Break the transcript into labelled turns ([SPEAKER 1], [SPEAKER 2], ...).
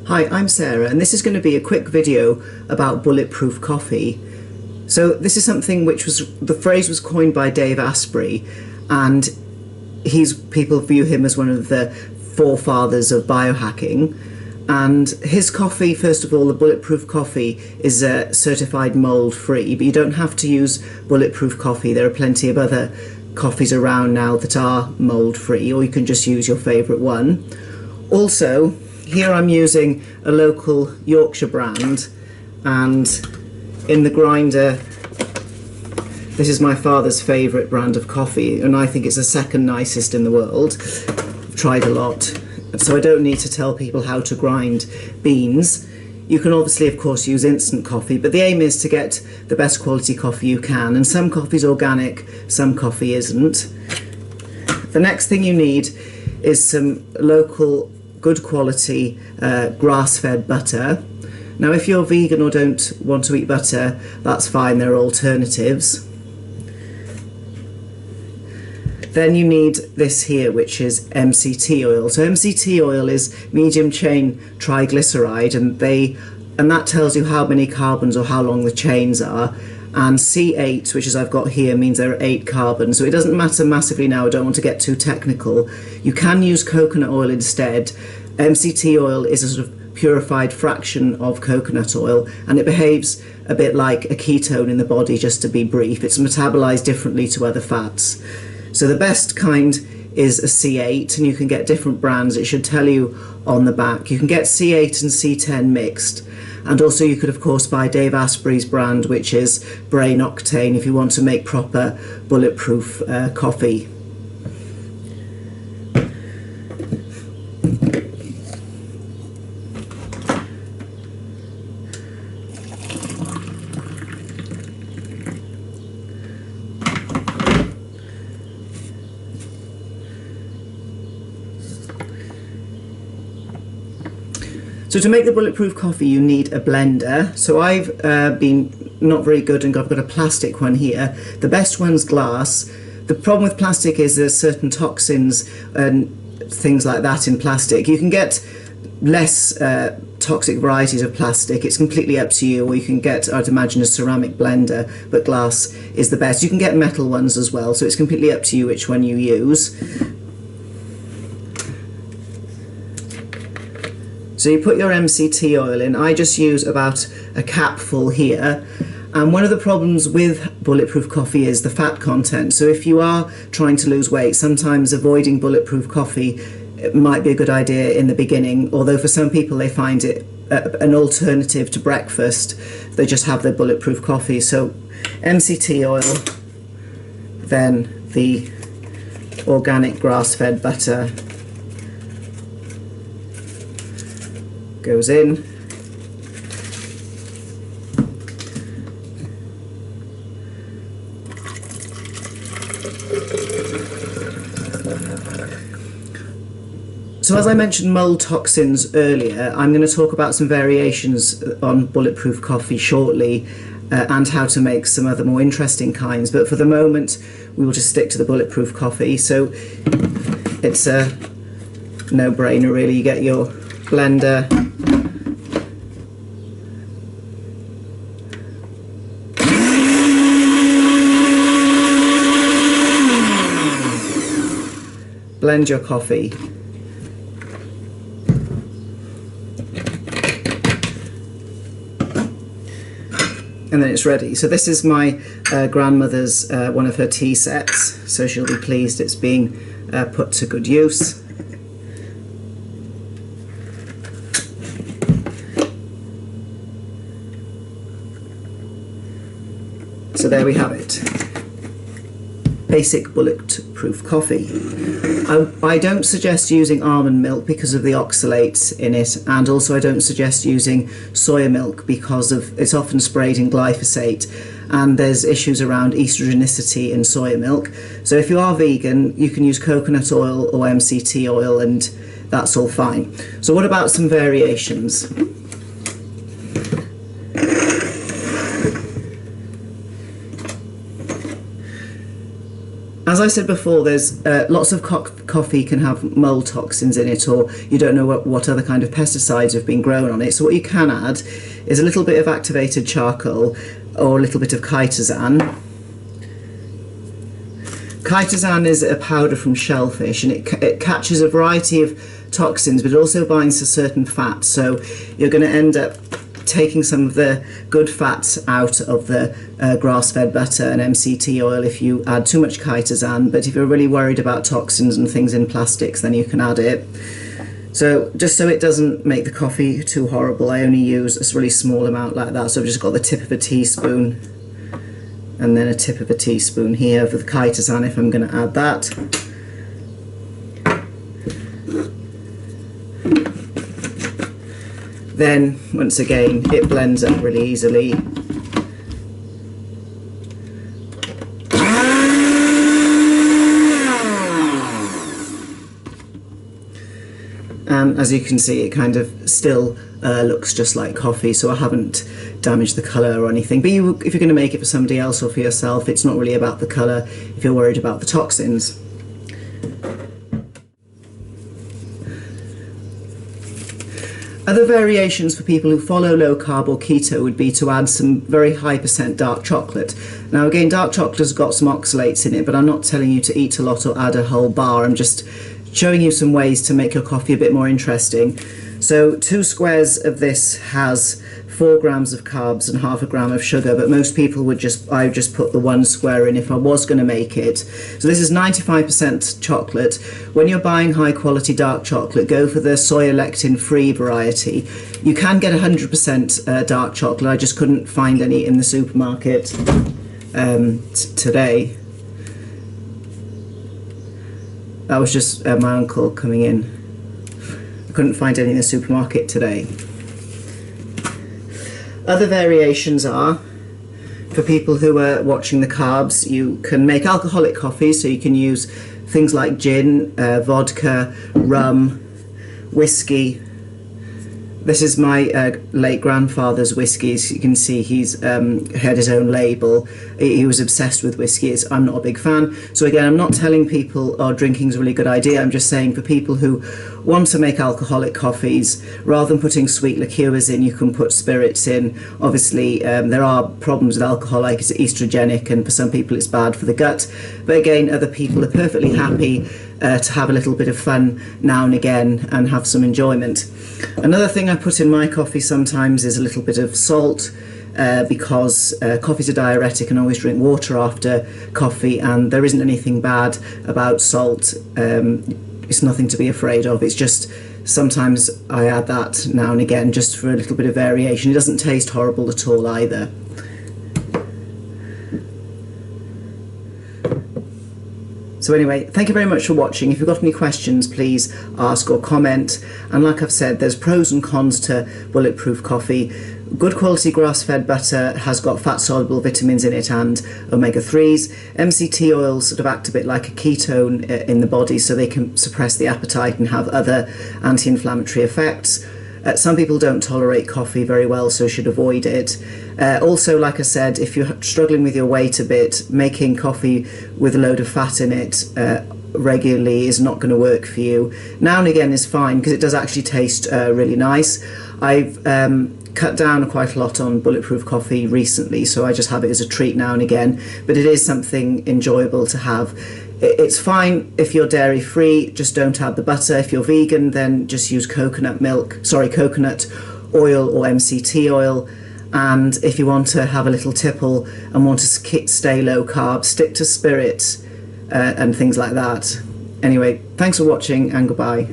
[SPEAKER 1] Hi, I'm Sarah, and this is going to be a quick video about bulletproof coffee. So this is something which the phrase was coined by Dave Asprey, and people view him as one of the forefathers of biohacking. And his coffee, first of all, the bulletproof coffee, is certified mold-free, but you don't have to use bulletproof coffee. There are plenty of other coffees around now that are mold-free, or you can just use your favourite one. Also, here I'm using a local Yorkshire brand, and in the grinder, this is my father's favourite brand of coffee, and I think it's the second nicest in the world. I've tried a lot, so I don't need to tell people how to grind beans. You can obviously, of course, use instant coffee, but the aim is to get the best quality coffee you can, and some coffee's organic, some coffee isn't. The next thing you need is some local good quality grass-fed butter. Now if you're vegan or don't want to eat butter, that's fine, there are alternatives. Then you need this here, which is Mct oil. So Mct oil is medium chain triglyceride, and that tells you how many carbons or how long the chains are. And C8, which as I've got here, means there are 8 carbons. So it doesn't matter massively now, I don't want to get too technical. You can use coconut oil instead. Mct oil is a sort of purified fraction of coconut oil, and it behaves a bit like a ketone in the body, just to be brief. It's metabolized differently to other fats. So the best kind is a C8, and you can get different brands. It should tell you on the back. You can get C8 and C10 mixed. And also you could of course buy Dave Asprey's brand, which is Brain Octane, if you want to make proper bulletproof coffee. So to make the bulletproof coffee you need a blender. So I've been not very good and I've got a plastic one here. The best one's glass. The problem with plastic is there's certain toxins and things like that in plastic. You can get less toxic varieties of plastic. It's completely up to you, or you can get, I'd imagine, a ceramic blender, but glass is the best. You can get metal ones as well, so it's completely up to you which one you use. So you put your Mct oil in. I just use about a capful here. And one of the problems with bulletproof coffee is the fat content. So if you are trying to lose weight, sometimes avoiding bulletproof coffee might be a good idea in the beginning, although for some people they find it an alternative to breakfast. They just have their bulletproof coffee. So Mct oil, then the organic grass-fed butter goes in. So as I mentioned mold toxins earlier, I'm going to talk about some variations on bulletproof coffee shortly, and how to make some other more interesting kinds, but for the moment we will just stick to the bulletproof coffee. So it's a no-brainer really. You get your blender, blend your coffee, and then it's ready. So this is my grandmother's, one of her tea sets, so she'll be pleased it's being put to good use. So there we have it. Basic bulletproof coffee. I don't suggest using almond milk because of the oxalates in it, and also I don't suggest using soya milk because it's often sprayed in glyphosate, and there's issues around estrogenicity in soya milk. So if you are vegan, you can use coconut oil or Mct oil, and that's all fine. So what about some variations? As I said before, there's lots of coffee can have mold toxins in it, or you don't know what other kind of pesticides have been grown on it. So what you can add is a little bit of activated charcoal or a little bit of chitosan. Chitosan is a powder from shellfish, and it catches a variety of toxins, but it also binds to certain fats. So you're going to end up taking some of the good fats out of the grass-fed butter and MCT oil if you add too much chitosan. But if you're really worried about toxins and things in plastics, then you can add it. So just so it doesn't make the coffee too horrible, I only use a really small amount like that. So I've just got the tip of a teaspoon and then a tip of a teaspoon here for the chitosan if I'm going to add that. Then, once again, it blends up really easily. And as you can see, it kind of still looks just like coffee, so I haven't damaged the colour or anything. But if you're going to make it for somebody else or for yourself, it's not really about the colour if you're worried about the toxins. Other variations for people who follow low carb or keto would be to add some very high percent dark chocolate. Now again, dark chocolate has got some oxalates in it, but I'm not telling you to eat a lot or add a whole bar. I'm just showing you some ways to make your coffee a bit more interesting. So 2 squares of this has 4 grams of carbs and half a gram of sugar, but most people would I would just put the 1 square in if I was going to make it. So this is 95% chocolate. When you're buying high quality dark chocolate, go for the soy lectin free variety. You can get 100% dark chocolate. I just couldn't find any in the supermarket today. That was just my uncle coming in. I couldn't find any in the supermarket today. Other variations are, for people who are watching the carbs, you can make alcoholic coffee, so you can use things like gin, vodka, rum, whiskey. This is my late grandfather's whiskies. You can see he's had his own label. He was obsessed with whiskies. I'm not a big fan. So again, I'm not telling people, oh, drinking's a really good idea. I'm just saying for people who want to make alcoholic coffees, rather than putting sweet liqueurs in, you can put spirits in. Obviously, there are problems with alcohol, like it's estrogenic, and for some people it's bad for the gut. But again, other people are perfectly happy to have a little bit of fun now and again and have some enjoyment. Another thing I put in my coffee sometimes is a little bit of salt, because coffee's a diuretic and I always drink water after coffee, and there isn't anything bad about salt. It's nothing to be afraid of. It's just sometimes I add that now and again just for a little bit of variation. It doesn't taste horrible at all either. So anyway, thank you very much for watching. If you've got any questions, please ask or comment. And like I've said, there's pros and cons to Bulletproof coffee. Good quality grass-fed butter has got fat-soluble vitamins in it and omega-3s. MCT oils sort of act a bit like a ketone in the body, so they can suppress the appetite and have other anti-inflammatory effects. Some people don't tolerate coffee very well, so should avoid it. Also, like I said, if you're struggling with your weight a bit, making coffee with a load of fat in it regularly is not going to work for you. Now and again is fine because it does actually taste really nice. I've cut down quite a lot on Bulletproof coffee recently, so I just have it as a treat now and again, but it is something enjoyable to have. It's fine if you're dairy free, just don't add the butter. If you're vegan, then just use coconut oil or MCT oil. And if you want to have a little tipple and want to stay low carb, stick to spirits and things like that. Anyway, thanks for watching and goodbye.